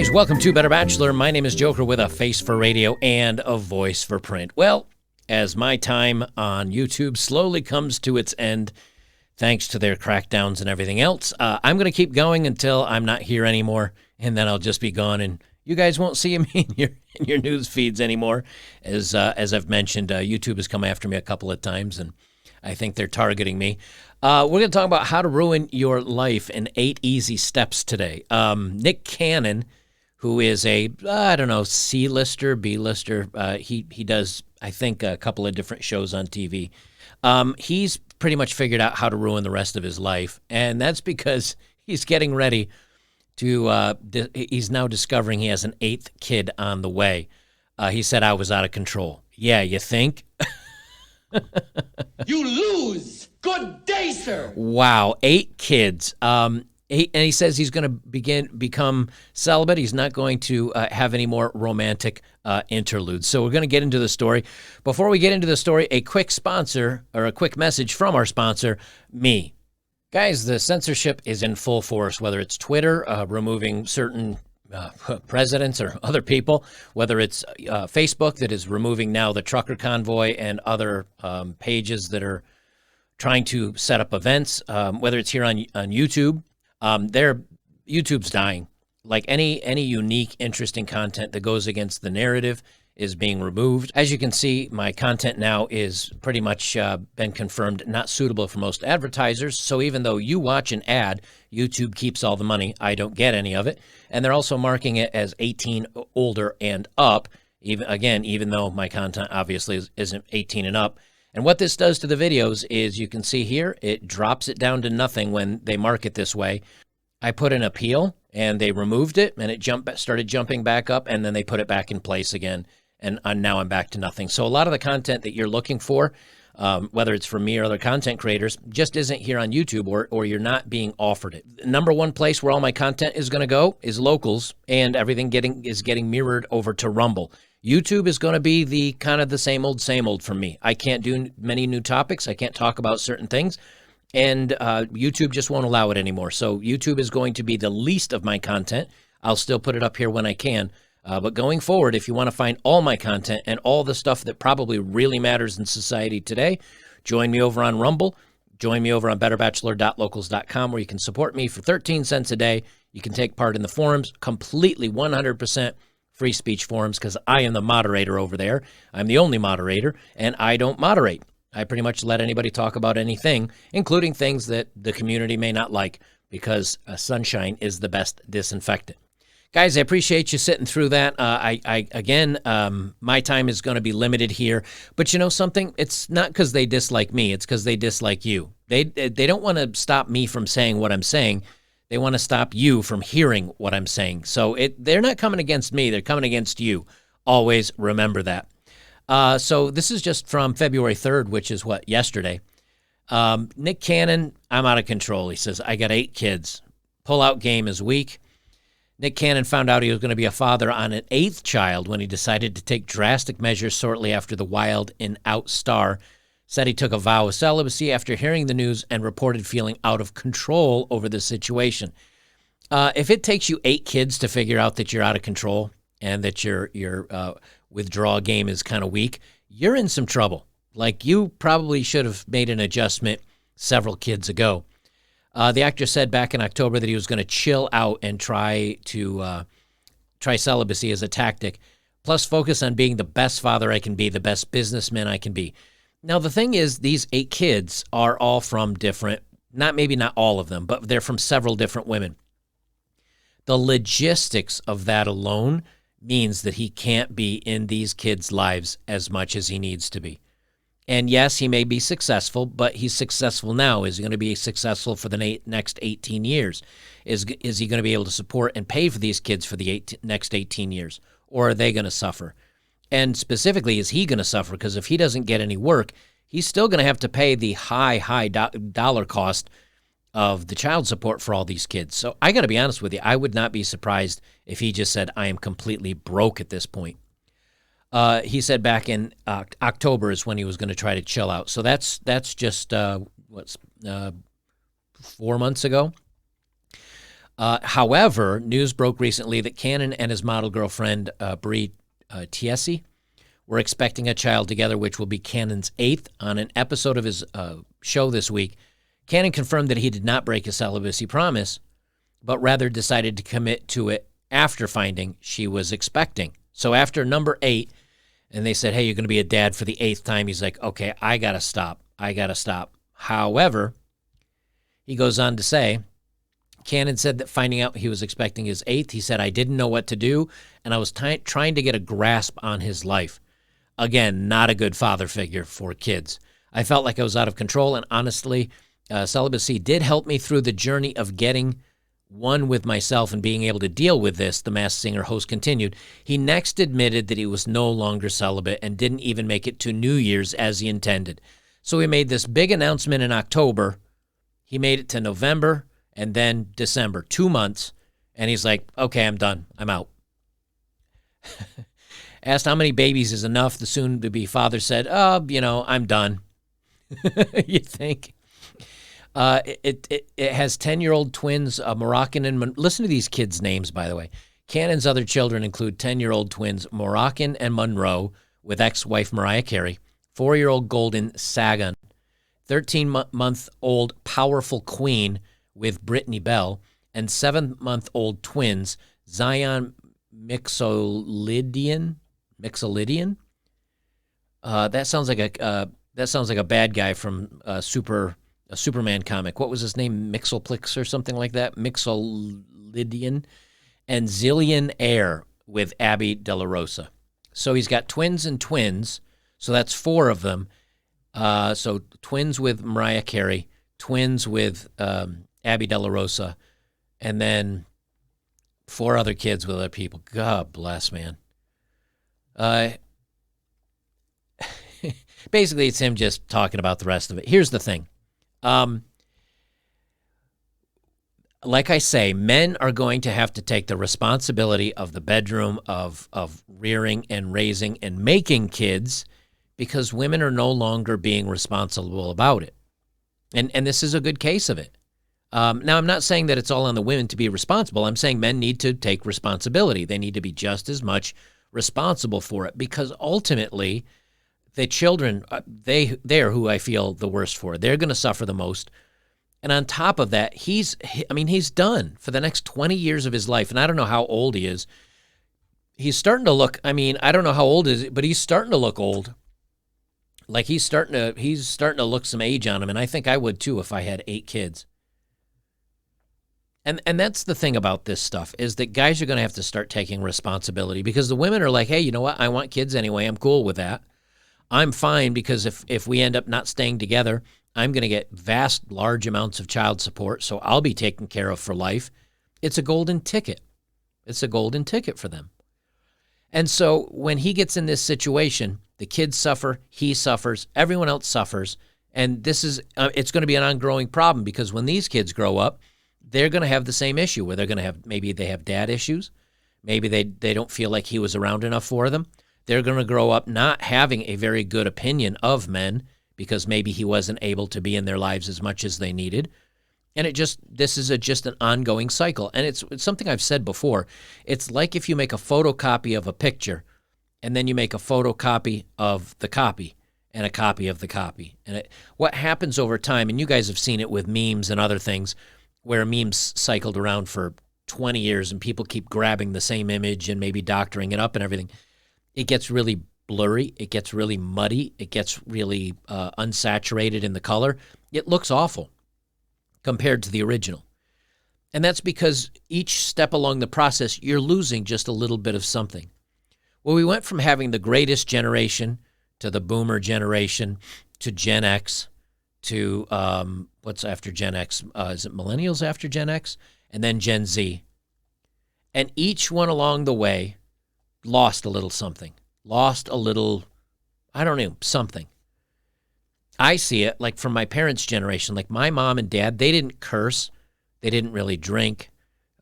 Guys, welcome to Better Bachelor. My name is Joker with a face for radio and a voice for print. Well, as my time on YouTube slowly comes to its end, thanks to their crackdowns and everything else, I'm going to keep going until I'm not here anymore, and then I'll just be gone, and you guys won't see me in your news feeds anymore. As I've mentioned, YouTube has come after me a couple of times, and I think they're targeting me. We're going to talk about how to ruin your life in 8 easy steps today. Nick Cannon, who is a, C-lister, B-lister, he does, I think, a couple of different shows on TV. He's pretty much figured out how to ruin the rest of his life, and that's because he's getting ready to, he's now discovering he has an 8th kid on the way. He said, I was out of control. Yeah, you think? You lose. Good day, sir. Wow, 8 kids. And he says he's going to become celibate. He's not going to have any more romantic interludes. So we're going to get into the story. Before we get into the story, a quick message from our sponsor, me. Guys, the censorship is in full force, whether it's Twitter removing certain presidents or other people, whether it's Facebook that is removing now the trucker convoy and other pages that are trying to set up events, whether it's here on YouTube. YouTube's dying. Like any unique, interesting content that goes against the narrative is being removed. As you can see, my content now is pretty much been confirmed not suitable for most advertisers. So even though you watch an ad, YouTube keeps all the money. I don't get any of it. And they're also marking it as 18 older and up, even though my content obviously isn't 18 and up. And what this does to the videos is, you can see here, it drops it down to nothing when they mark it this way. I put an appeal, and they removed it, and it started jumping back up, and then they put it back in place again, and now I'm back to nothing. So a lot of the content that you're looking for, whether it's from me or other content creators, just isn't here on YouTube, or you're not being offered it. The number one place where all my content is going to go is locals, and everything is getting mirrored over to Rumble. YouTube is going to be the kind of the same old for me. I can't do many new topics. I can't talk about certain things. And YouTube just won't allow it anymore. So YouTube is going to be the least of my content. I'll still put it up here when I can. But going forward, if you want to find all my content and all the stuff that probably really matters in society today, join me over on Rumble. Join me over on betterbachelor.locals.com, where you can support me for 13 cents a day. You can take part in the forums, completely 100% free speech forums, because I am the moderator over there. I'm the only moderator, and I don't moderate. I pretty much let anybody talk about anything, including things that the community may not like, because sunshine is the best disinfectant. Guys, I appreciate you sitting through that. Again, my time is going to be limited here. But you know something? It's not because they dislike me. It's because they dislike you. They don't want to stop me from saying what I'm saying. They want to stop you from hearing what I'm saying. So they're not coming against me. They're coming against you. Always remember that. So this is just from February 3rd, which is yesterday. Nick Cannon, I'm out of control. He says, I got 8 kids. Pull-out game is weak. Nick Cannon found out he was going to be a father on an 8th child when he decided to take drastic measures shortly after the Wild and Out star said he took a vow of celibacy after hearing the news and reported feeling out of control over the situation. If it takes you 8 kids to figure out that you're out of control and that your withdrawal game is kind of weak, you're in some trouble. Like, you probably should have made an adjustment several kids ago. The actor said back in October that he was going to chill out and try celibacy as a tactic, plus focus on being the best father I can be, the best businessman I can be. Now, the thing is, these 8 kids are all from different, maybe not all of them, but they're from several different women. The logistics of that alone means that he can't be in these kids' lives as much as he needs to be. And yes, he may be successful, but he's successful now. Is he going to be successful for the next 18 years? Is he going to be able to support and pay for these kids for the next 18 years? Or are they going to suffer? And specifically, is he going to suffer? Because if he doesn't get any work, he's still going to have to pay the high dollar cost of the child support for all these kids. So I got to be honest with you, I would not be surprised if he just said, I am completely broke at this point. He said back in October is when he was going to try to chill out. So that's just 4 months ago. However, news broke recently that Cannon and his model girlfriend, Brie Tiesi, were expecting a child together, which will be Cannon's 8th. On an episode of his show this week, Cannon confirmed that he did not break his celibacy promise, but rather decided to commit to it after finding she was expecting. So after number 8, and they said, hey, you're going to be a dad for the 8th time, he's like, okay, I got to stop. However, he goes on to say, Cannon said that finding out he was expecting his 8th, he said, I didn't know what to do, and I was trying to get a grasp on his life. Again, not a good father figure for kids. I felt like I was out of control, and honestly, celibacy did help me through the journey of getting one with myself and being able to deal with this, the Masked Singer host continued. He next admitted that he was no longer celibate and didn't even make it to New Year's as he intended. So he made this big announcement in October. He made it to November and then December, 2 months, and he's like, okay, I'm done. I'm out. Asked how many babies is enough, the soon-to-be father said, I'm done. You think? It has 10-year-old twins, Moroccan and listen to these kids' names, by the way. Cannon's other children include 10-year-old twins Moroccan and Monroe with ex-wife Mariah Carey, 4-year-old Golden Sagan, 13-month-old Powerful Queen with Brittany Bell, and 7-month-old twins Zion Mixolydian. That sounds like a bad guy from a Superman comic. What was his name? Mixelplix or something like that? Mixolydian. And Zillion Air with Abby De La Rosa. So he's got twins and twins. So that's 4 of them. So twins with Mariah Carey, twins with Abby De La Rosa, and then 4 other kids with other people. God bless, man. Basically, it's him just talking about the rest of it. Here's the thing. Like I say, men are going to have to take the responsibility of the bedroom, of rearing and raising and making kids, because women are no longer being responsible about it. And this is a good case of it. Now, I'm not saying that it's all on the women to be responsible. I'm saying men need to take responsibility. They need to be just as much responsible for it, because ultimately the children, they're who I feel the worst for. They're going to suffer the most. And on top of that, he's done for the next 20 years of his life. And I don't know how old he is. He's starting to look, I don't know how old is it, but he's starting to look old. Like he's starting to look some age on him. And I think I would too if I had 8 kids. And that's the thing about this stuff, is that guys are going to have to start taking responsibility, because the women are like, hey, you know what? I want kids anyway. I'm cool with that. I'm fine, because if we end up not staying together, I'm going to get large amounts of child support, so I'll be taken care of for life. It's a golden ticket. It's a golden ticket for them. And so when he gets in this situation, the kids suffer, he suffers, everyone else suffers, and this is it's going to be an ongoing problem, because when these kids grow up, they're going to have the same issue, where maybe they have dad issues, maybe they don't feel like he was around enough for them. They're going to grow up not having a very good opinion of men, because maybe he wasn't able to be in their lives as much as they needed. And this is just an ongoing cycle. And it's something I've said before. It's like if you make a photocopy of a picture, and then you make a photocopy of the copy, and a copy of the copy. And what happens over time, and you guys have seen it with memes and other things, where memes cycled around for 20 years and people keep grabbing the same image and maybe doctoring it up and everything. It gets really blurry. It gets really muddy. It gets really unsaturated in the color. It looks awful compared to the original. And that's because each step along the process, you're losing just a little bit of something. Well, we went from having the greatest generation to the boomer generation to Gen X to what's after Gen X? Is it millennials after Gen X? And then Gen Z. And each one along the way lost a little something. Lost a little, I don't know, something. I see it like from my parents' generation. Like my mom and dad, they didn't curse. They didn't really drink.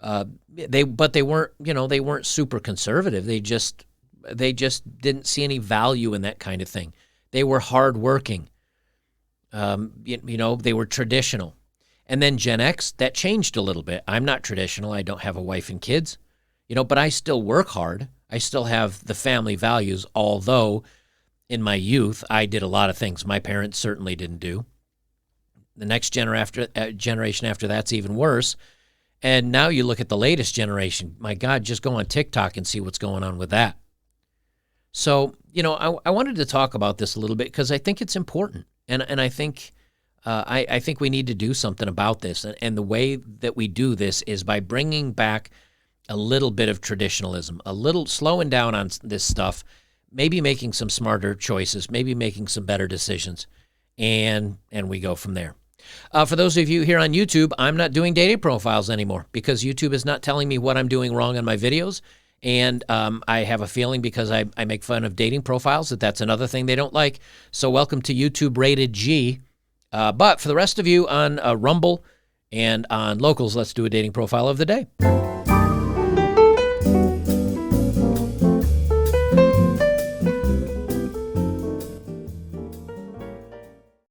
They weren't super conservative. They just didn't see any value in that kind of thing. They were hardworking. They were traditional. And then Gen X, that changed a little bit. I'm not traditional. I don't have a wife and kids, but I still work hard. I still have the family values, although in my youth, I did a lot of things my parents certainly didn't do. The next generation after that's even worse. And now you look at the latest generation. My God, just go on TikTok and see what's going on with that. So, I wanted to talk about this a little bit because I think it's important. And I think I think we need to do something about this. And the way that we do this is by bringing back a little bit of traditionalism, a little slowing down on this stuff, maybe making some smarter choices, maybe making some better decisions, and we go from there. For those of you here on YouTube, I'm not doing dating profiles anymore because YouTube is not telling me what I'm doing wrong on my videos. And I have a feeling because I make fun of dating profiles that's another thing they don't like. So welcome to YouTube Rated G. But for the rest of you on Rumble and on Locals, let's do a dating profile of the day.